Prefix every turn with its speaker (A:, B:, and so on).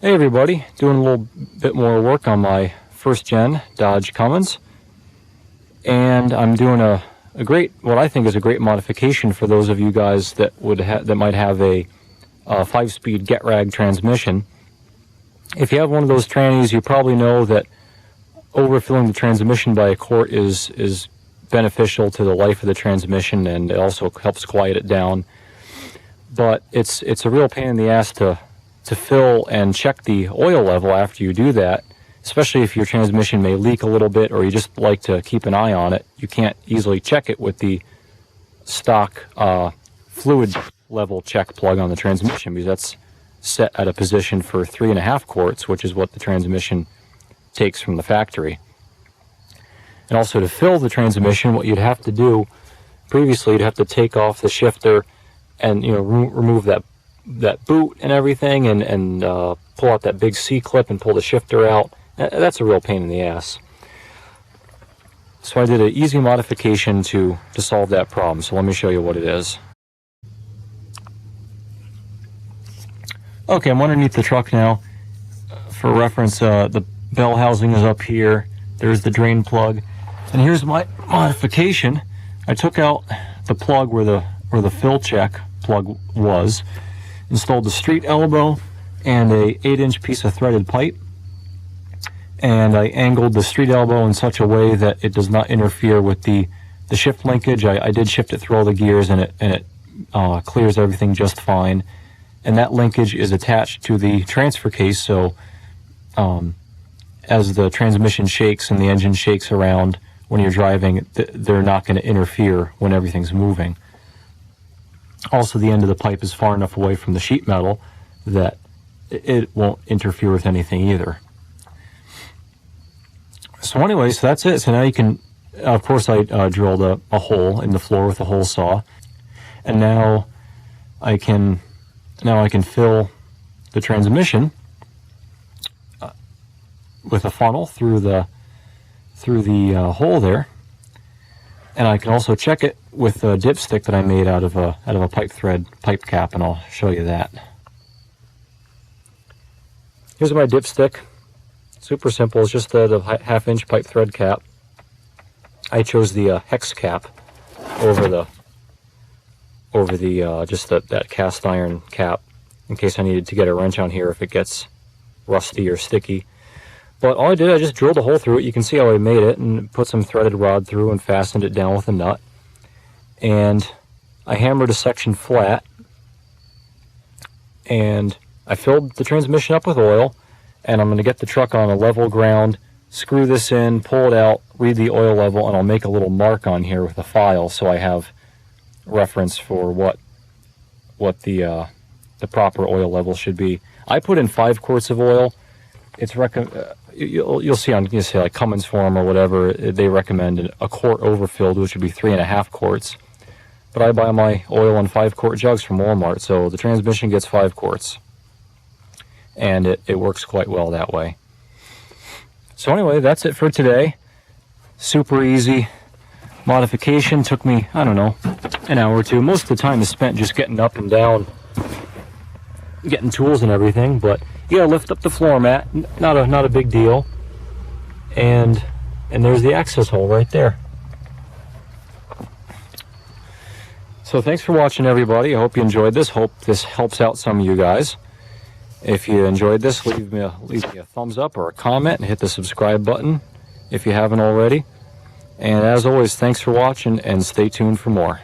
A: Hey everybody, doing a little bit more work on my first gen Dodge Cummins, and I'm doing a great, what I think is a great modification for those of you guys that might have a 5-speed Getrag transmission. If you have one of those trannies, you probably know that overfilling the transmission by a quart is beneficial to the life of the transmission, and it also helps quiet it down. But it's a real pain in the ass to fill and check the oil level after you do that, especially if your transmission may leak a little bit or you just like to keep an eye on it. You can't easily check it with the stock fluid level check plug on the transmission, because that's set at a position for 3.5 quarts, which is what the transmission takes from the factory. And also, to fill the transmission, what you'd have to do previously, you'd have to take off the shifter and remove that boot and everything, and pull out that big C-clip and pull the shifter out. That's a real pain in the ass. So I did an easy modification to solve that problem. So let me show you what it is. Okay, I'm underneath the truck now. For reference, the bell housing is up here. There's the drain plug, and here's my modification. I took out the plug where the fill check plug was, installed the street elbow and a 8-inch piece of threaded pipe, and I angled the street elbow in such a way that it does not interfere with the shift linkage. I did shift it through all the gears, and it clears everything just fine. And that linkage is attached to the transfer case, so as the transmission shakes and the engine shakes around when you're driving, they're not going to interfere when everything's moving. Also, the end of the pipe is far enough away from the sheet metal that it won't interfere with anything either. So anyway, so that's it. So now you can, of course, I drilled a hole in the floor with a hole saw, and now I can fill the transmission with a funnel through the hole there. And I can also check it with a dipstick that I made out of a pipe thread pipe cap, and I'll show you that. Here's my dipstick. Super simple. It's just the 1/2-inch pipe thread cap. I chose the hex cap over the just that cast iron cap, in case I needed to get a wrench on here if it gets rusty or sticky. But all I did, I just drilled a hole through it. You can see how I made it, and put some threaded rod through and fastened it down with a nut. And I hammered a section flat, and I filled the transmission up with oil, and I'm going to get the truck on a level ground, screw this in, pull it out, read the oil level, and I'll make a little mark on here with a file so I have reference for what the proper oil level should be. I put in 5 quarts of oil. It's you'll see on, say, like Cummins form or whatever, they recommend a quart overfilled, which would be 3.5 quarts. But I buy my oil in 5-quart jugs from Walmart, so the transmission gets 5 quarts, and it works quite well that way. So anyway, that's it for today. Super easy modification. Took me, I don't know, an hour or two. Most of the time is spent just getting up and down, getting tools and everything, but you gotta lift up the floor mat, not a big deal. And there's the access hole right there. So thanks for watching, everybody. I hope you enjoyed this. Hope this helps out some of you guys. If you enjoyed this, leave me a thumbs up or a comment, and hit the subscribe button if you haven't already. And as always, thanks for watching, and stay tuned for more.